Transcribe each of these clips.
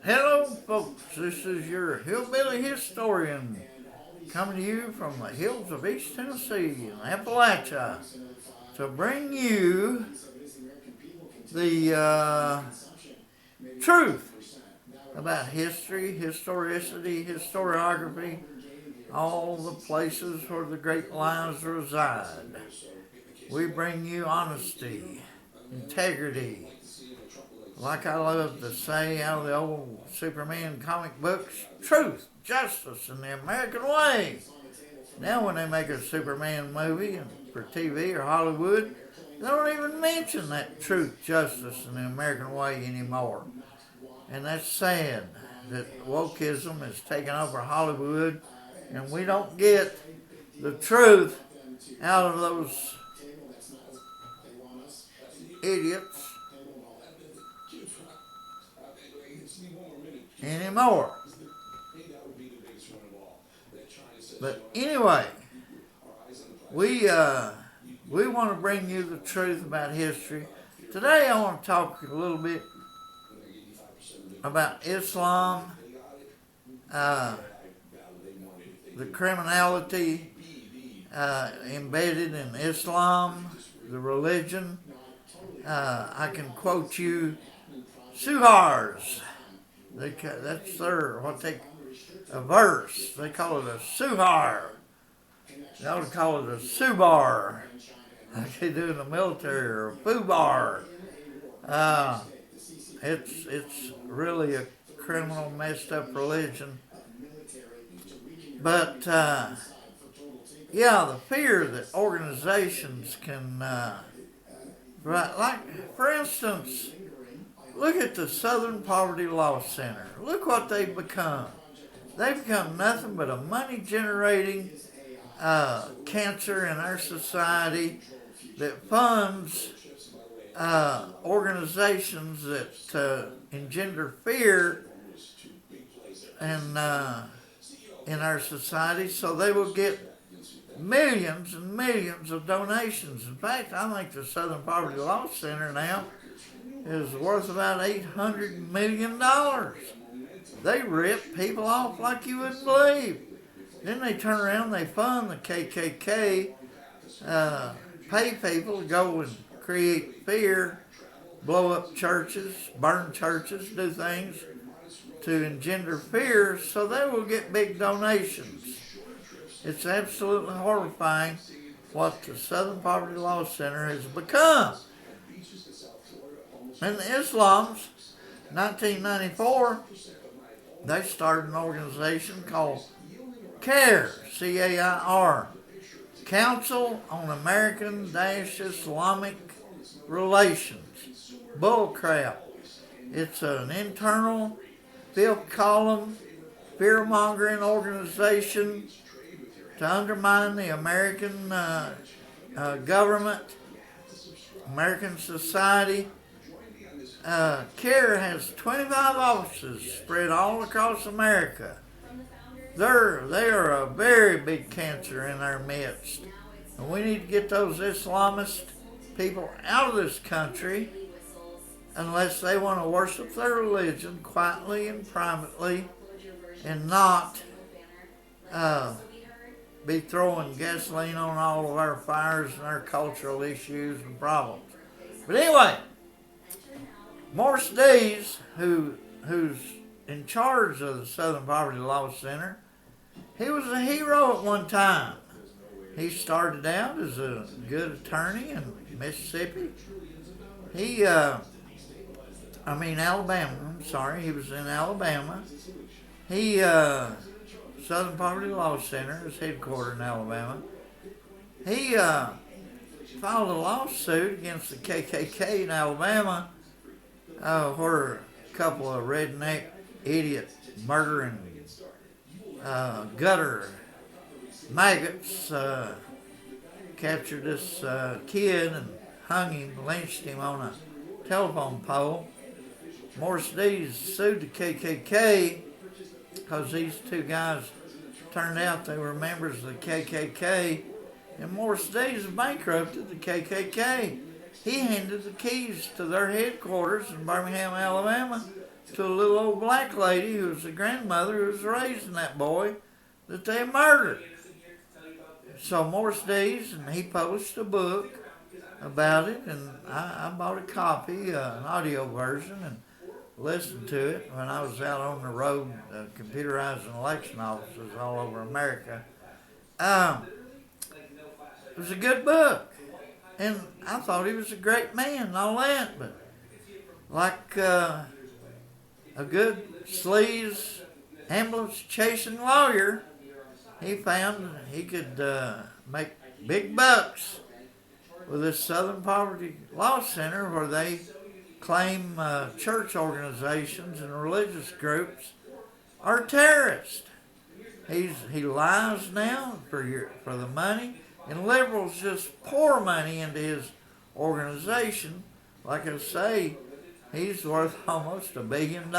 Hello, folks. This is your hillbilly historian coming to you from the hills of East Tennessee and Appalachia to bring you the truth about history, historicity, historiography, all the places where the great lines reside. We bring you honesty, integrity, like I love to say out of the old Superman comic books, truth, justice, and the American way. Now when they make a Superman movie for TV or Hollywood, they don't even mention that truth, justice, and the American way anymore. And that's sad that wokeism has taken over Hollywood and we don't get the truth out of those idiots anymore. But anyway, we want to bring you the truth about history. Today I want to talk a little bit about Islam, the criminality embedded in Islam, the religion. I can quote you Suhars. That's a verse. They call it a Suhar. They ought to call it a Subar, like they do in the military, or a Fubar. It's really a criminal, messed up religion. But the fear that organizations can, like for instance, look at the Southern Poverty Law Center. Look what they've become. They've become nothing but a money-generating cancer in our society that funds organizations that engender fear in our society, so they will get millions and millions of donations. In fact, I think the Southern Poverty Law Center now is worth about $800 million. They rip people off like you wouldn't believe. Then they turn around and they fund the KKK, pay people to go and create fear, blow up churches, burn churches, do things to engender fear so they will get big donations. It's absolutely horrifying what the Southern Poverty Law Center has become. And the Islams, 1994, they started an organization called CAIR, C-A-I-R, Council on American-Islamic Relations. Bullcrap. It's an internal, fifth column, fear-mongering organization to undermine the American government, American society. CAIR has 25 offices spread all across America. They are a very big cancer in our midst. And we need to get those Islamist people out of this country unless they want to worship their religion quietly and privately and not be throwing gasoline on all of our fires and our cultural issues and problems. But anyway, Morris Dees, who's in charge of the Southern Poverty Law Center, he was a hero at one time. He started out as a good attorney in Mississippi. Alabama. I'm sorry, he was in Alabama. Southern Poverty Law Center is headquartered in Alabama. He filed a lawsuit against the KKK in Alabama, where a couple of redneck, idiot, murdering, gutter maggots captured this kid and hung him, lynched him on a telephone pole. Morris Dees sued the KKK because these two guys turned out they were members of the KKK, and Morris Dees bankrupted the KKK. he handed the keys to their headquarters in Birmingham, Alabama, to a little old black lady who was the grandmother who was raising that boy that they murdered. So Morris Dees, and he published a book about it, and I bought a copy, an audio version, and listened to it when I was out on the road computerizing election offices all over America. It was a good book, and I thought he was a great man and all that, but like a good sleaze, ambulance chasing lawyer, he found he could make big bucks with this Southern Poverty Law Center, where they claim church organizations and religious groups are terrorists. He lies now for the money, and liberals just pour money into his organization. Like I say, he's worth almost $1 billion.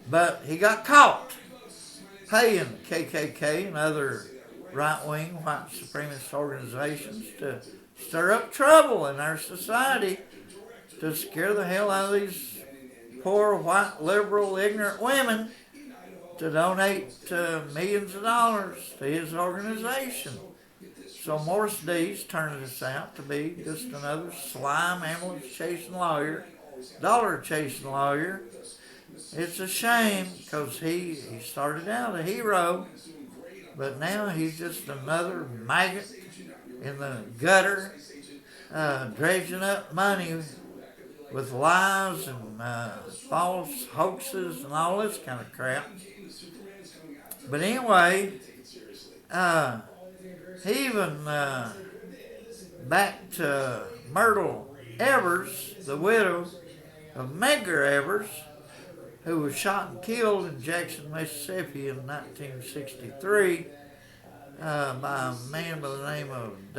But he got caught paying KKK and other right-wing white supremacist organizations to stir up trouble in our society, to scare the hell out of these poor, white, liberal, ignorant women to donate millions of dollars to his organization. So Morris Dees turned this out to be just another slime, ambulance-chasing lawyer, dollar-chasing lawyer. It's a shame, because he started out a hero, but now he's just another maggot in the gutter, dredging up money with lies and false hoaxes and all this kind of crap. But anyway, he even backed Myrtle Evers, the widow of Medgar Evers, who was shot and killed in Jackson, Mississippi in 1963 by a man by the name of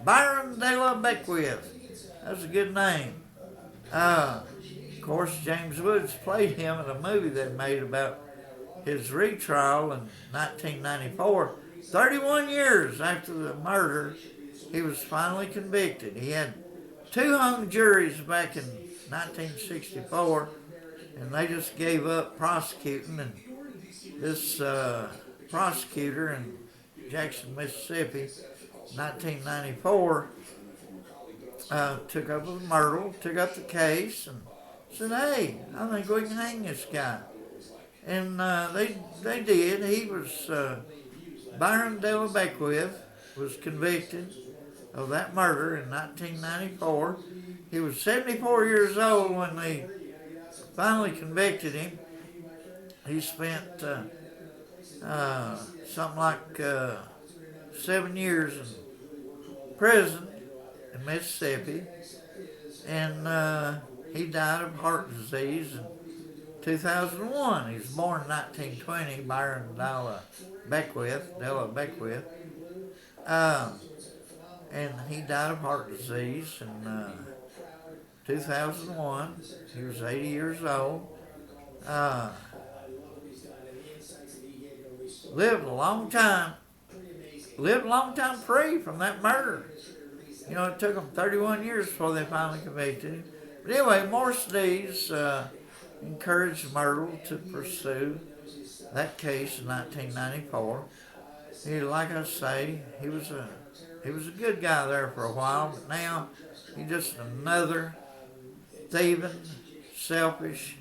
Byron De La Beckwith. That's a good name. Of course, James Woods played him in a movie they made about his retrial in 1994. 31 years after the murder, he was finally convicted. He had 2 hung juries back in 1964, and they just gave up prosecuting, and this prosecutor in Jackson, Mississippi, 1994, took up with Myrtle, took up the case, and said, "Hey, I think we can hang this guy." And they did. He was, Byron De La Beckwith was convicted of that murder in 1994. He was 74 years old when they finally convicted him. He spent something like 7 years in prison in Mississippi, and he died of heart disease in 2001. He was born in 1920, Byron De La Beckwith, and he died of heart disease in 2001. He was 80 years old. Lived a long time free from that murder. You know, it took them 31 years before they finally convicted him. But anyway, Morris Dees encouraged Myrtle to pursue that case in 1994. He, like I say, he was a good guy there for a while, but now he's just another thieving, selfish,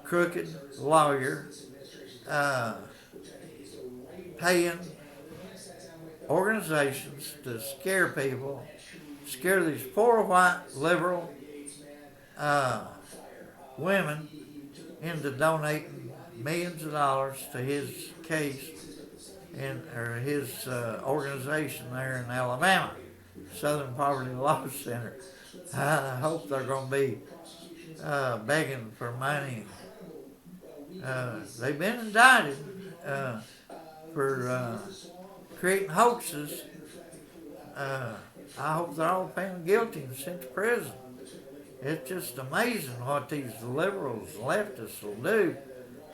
crooked lawyer, paying organizations to scare people, scare these poor white liberal women into donating millions of dollars to his case or his organization there in Alabama, Southern Poverty Law Center. I hope they're going to be begging for money. They've been indicted for creating hoaxes. I hope they're all found guilty and sent to prison. It's just amazing what these liberals, leftists will do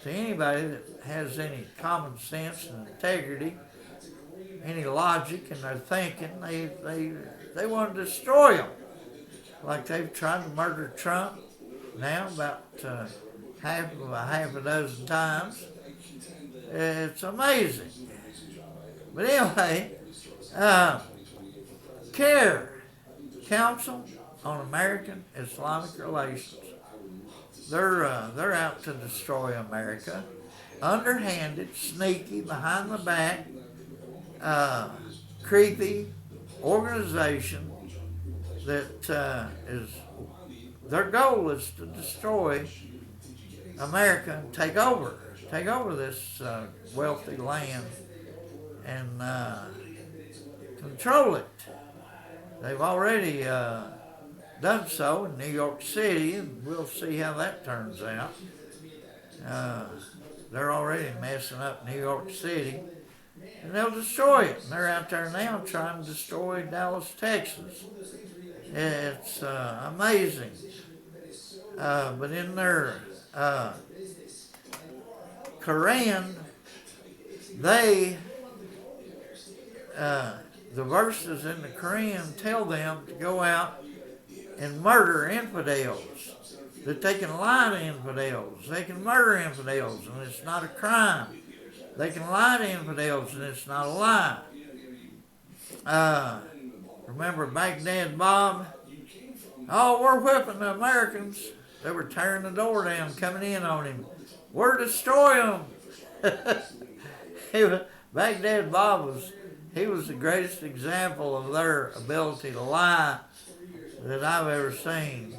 to anybody that has any common sense and integrity any logic in their thinking. They want to destroy them, like they've tried to murder Trump now about half a dozen times. It's amazing. But anyway, CAIR, Council on American Islamic Relations. They're out to destroy America, underhanded, sneaky, behind the back, creepy organization that is their goal is to destroy America and take over this wealthy land and control it. They've already done so in New York City, and we'll see how that turns out. They're already messing up New York City, and they'll destroy it. And they're out there now trying to destroy Dallas, Texas. It's amazing. But in their Quran, the verses in the Quran tell them to go out and murder infidels, that they can lie to infidels, they can murder infidels, and it's not a crime. They can lie to infidels, and it's not a lie. Remember Baghdad Bob? Oh, we're whipping the Americans. They were tearing the door down, coming in on him. We're destroying them. Baghdad Bob was the greatest example of their ability to lie that I've ever seen.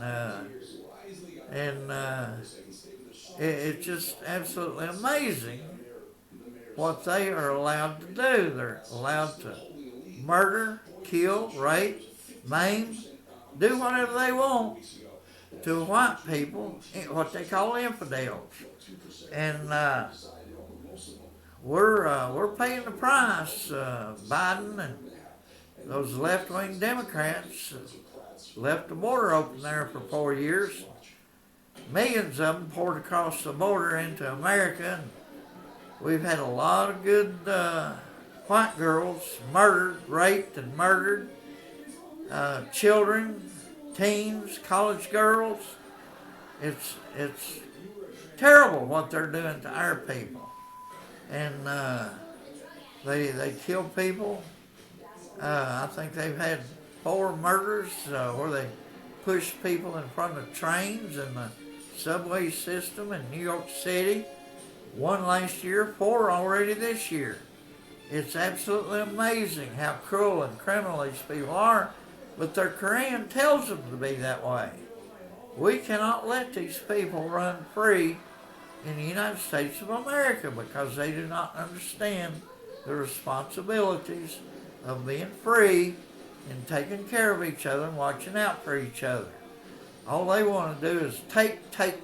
It's just absolutely amazing what they are allowed to do. They're allowed to murder, kill, rape, maim, do whatever they want to white people, what they call infidels. And we're paying the price. Biden and those left-wing Democrats left the border open there for 4 years. Millions of them poured across the border into America. And we've had a lot of good white girls murdered, raped, and murdered. Children, teens, college girls. It's terrible what they're doing to our people. And they kill people. I think they've had 4 murders where they push people in front of trains in the subway system in New York City. 1 last year, 4 already this year. It's absolutely amazing how cruel and criminal these people are, but their Quran tells them to be that way. We cannot let these people run free in the United States of America because they do not understand the responsibilities of being free and taking care of each other and watching out for each other. All they want to do is take, and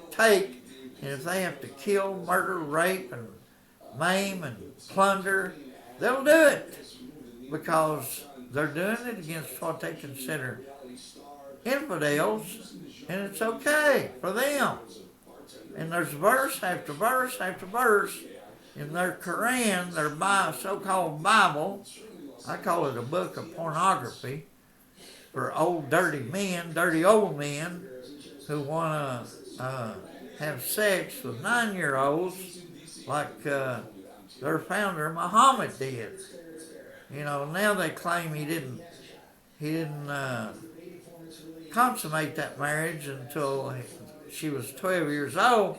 if they have to kill, murder, rape, and maim and plunder, they'll do it because they're doing it against what they consider infidels, and it's okay for them. And there's verse after verse after verse in their Quran, their so-called Bible. I call it a book of pornography for old dirty men, dirty old men who want to have sex with 9-year-olds like their founder Muhammad did. You know, now they claim he didn't consummate that marriage until she was 12 years old.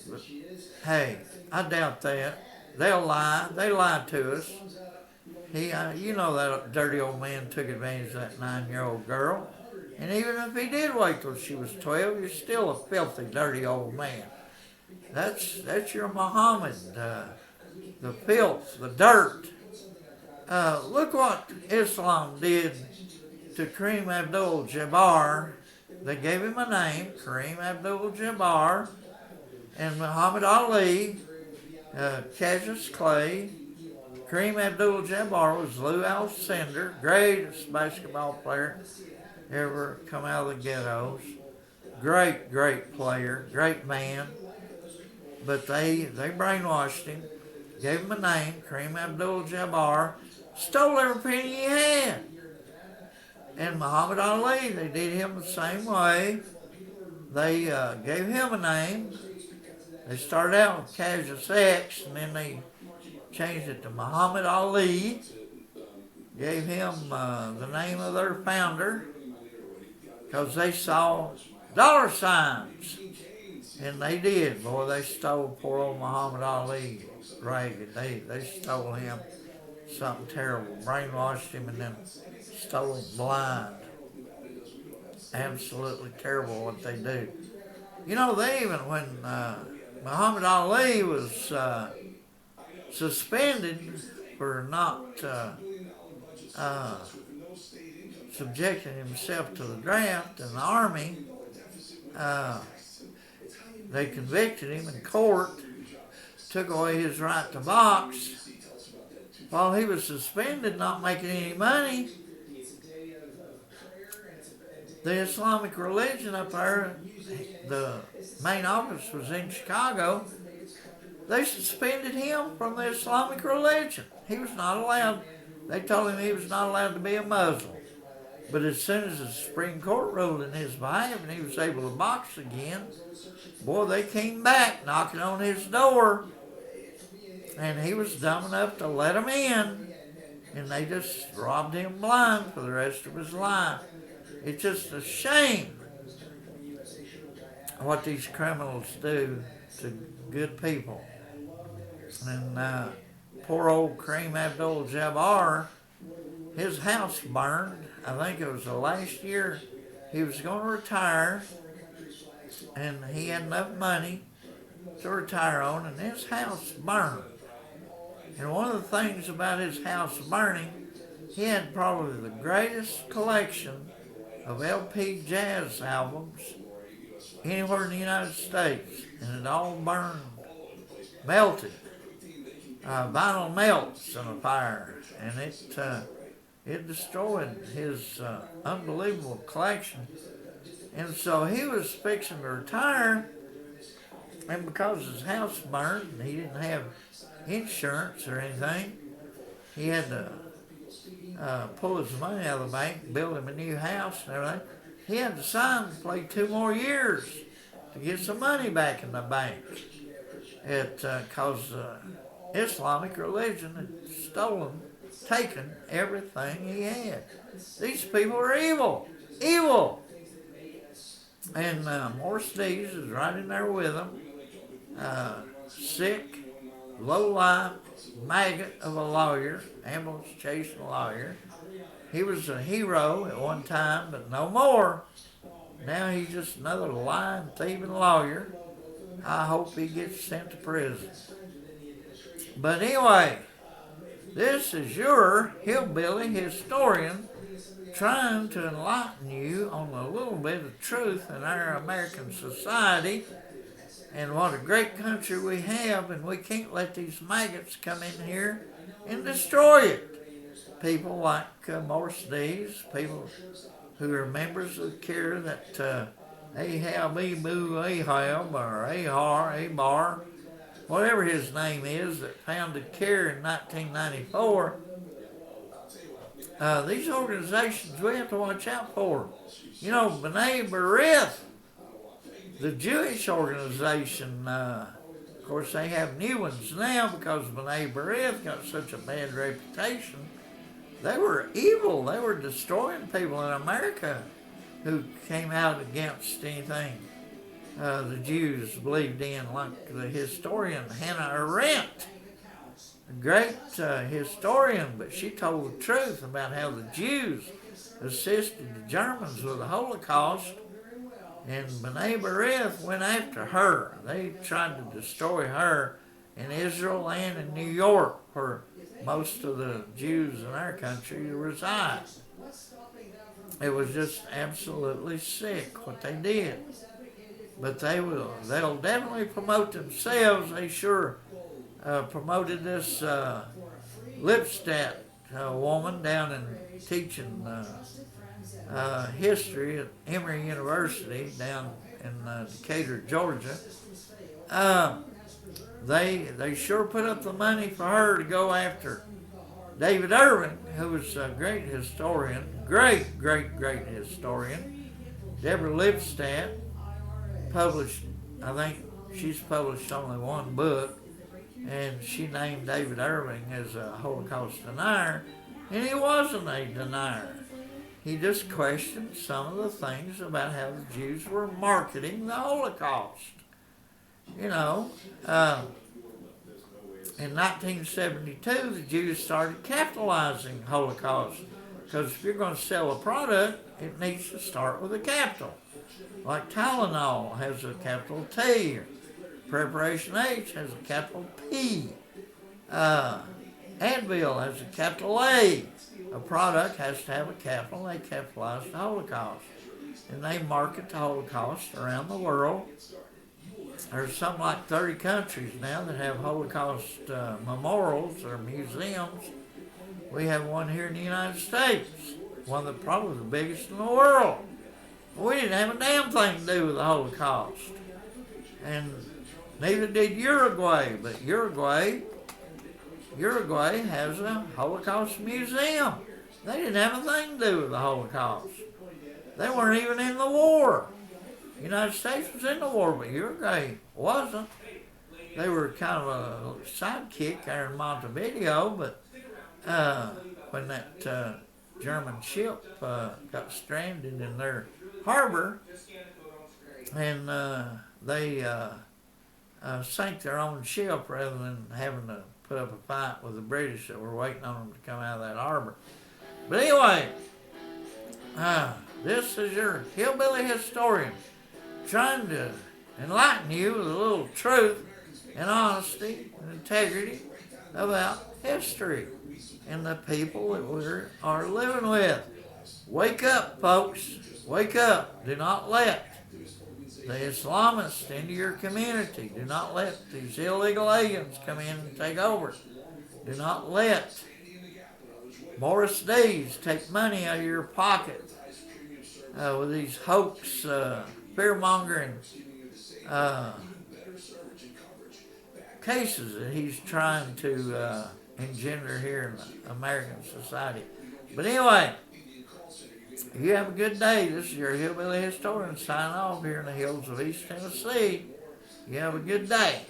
But hey, I doubt that. They'll lie. They lied to us. You know that dirty old man took advantage of that 9-year-old girl. And even if he did wait till she was 12, you're still a filthy, dirty old man. That's your Muhammad, the filth, the dirt. Look what Islam did to Kareem Abdul-Jabbar. They gave him a name, Kareem Abdul-Jabbar, and Muhammad Ali, Cassius Clay. Kareem Abdul-Jabbar was Lou Alcindor, greatest basketball player ever come out of the ghettos. Great player, great man. But they brainwashed him, gave him a name, Kareem Abdul-Jabbar, Stole every penny he had. And Muhammad Ali, they did him the same way. They gave him a name. They started out with Cassius X, and then they changed it to Muhammad Ali. Gave him the name of their founder because they saw dollar signs. And they did. Boy, they stole poor old Muhammad Ali ragged. They stole him something terrible. Brainwashed him and then stole him blind. Absolutely terrible what they do. You know, they even, when Muhammad Ali was suspended for not subjecting himself to the draft in the Army, they convicted him in court, took away his right to box. While he was suspended, not making any money, the Islamic religion up there, the main office was in Chicago, they suspended him from the Islamic religion. He was not allowed, they told him he was not allowed to be a Muslim. But as soon as the Supreme Court ruled in his behalf and he was able to box again, boy, they came back knocking on his door, and he was dumb enough to let them in, and they just robbed him blind for the rest of his life. It's just a shame what these criminals do to good people. And poor old Kareem Abdul-Jabbar, his house burned. I think it was the last year he was going to retire, and he had enough money to retire on, and his house burned. And one of the things about his house burning, he had probably the greatest collection of LP jazz albums anywhere in the United States, and it all burned, melted. Vinyl melts in a fire, and it destroyed his unbelievable collection. And so he was fixing to retire, and because his house burned and he didn't have insurance or anything, he had to pull his money out of the bank, build him a new house and everything. He had to sign to play 2 more years to get some money back in the bank. Because Islamic religion had stolen, taken everything he had. These people are evil. Evil! And Morris Dees is right in there with them. Sick, low-life, maggot of a lawyer, ambulance-chasing lawyer. He was a hero at one time, but no more. Now he's just another lying, thieving lawyer. I hope he gets sent to prison. But anyway, this is your hillbilly historian trying to enlighten you on a little bit of truth in our American society and what a great country we have, and we can't let these maggots come in here and destroy it. People like Morris Dees, people who are members of CAIR, that Ahab, Ahab, or Abar, whatever his name is, that founded CAIR in 1994. These organizations we have to watch out for. You know, B'nai B'rith, the Jewish organization, of course they have new ones now because B'nai B'rith got such a bad reputation. They were evil. They were destroying people in America who came out against anything the Jews believed in, like the historian Hannah Arendt, a great historian, but she told the truth about how the Jews assisted the Germans with the Holocaust, and B'nai B'rith went after her. They tried to destroy her in Israel and in New York, where most of the Jews in our country reside. It was just absolutely sick what they did. But they'll definitely promote themselves. They sure promoted this Lipstadt woman down in teaching history at Emory University down in Decatur, Georgia. They sure put up the money for her to go after David Irving, who was a great historian, great historian. Deborah Lipstadt published, I think she's published only one book, and she named David Irving as a Holocaust denier, and he wasn't a denier. He just questioned some of the things about how the Jews were marketing the Holocaust. You know, in 1972, the Jews started capitalizing Holocaust, because if you're going to sell a product, it needs to start with a capital. Like Tylenol has a capital T, or Preparation H has a capital P. Advil has a capital A. A product has to have a capital. They capitalize the Holocaust. And they market the Holocaust around the world. There's something like 30 countries now that have Holocaust memorials or museums. We have one here in the United States, one of probably the biggest in the world. We didn't have a damn thing to do with the Holocaust. And neither did Uruguay, but Uruguay has a Holocaust museum. They didn't have a thing to do with the Holocaust. They weren't even in the war. The United States was in the war, but Uruguay wasn't. They were kind of a sidekick there in Montevideo, but when that German ship got stranded in their harbor, and they sank their own ship rather than having to put up a fight with the British that were waiting on them to come out of that harbor. But anyway, this is your hillbilly historian trying to enlighten you with a little truth and honesty and integrity about history and the people that we are living with. Wake up, folks. Wake up. Do not let the Islamists into your community. Do not let these illegal aliens come in and take over. Do not let Morris Dees take money out of your pocket with these hoax, fear-mongering cases that he's trying to engender here in American society. But anyway, you have a good day. This is your hillbilly historian signing off here in the hills of East Tennessee. You have a good day.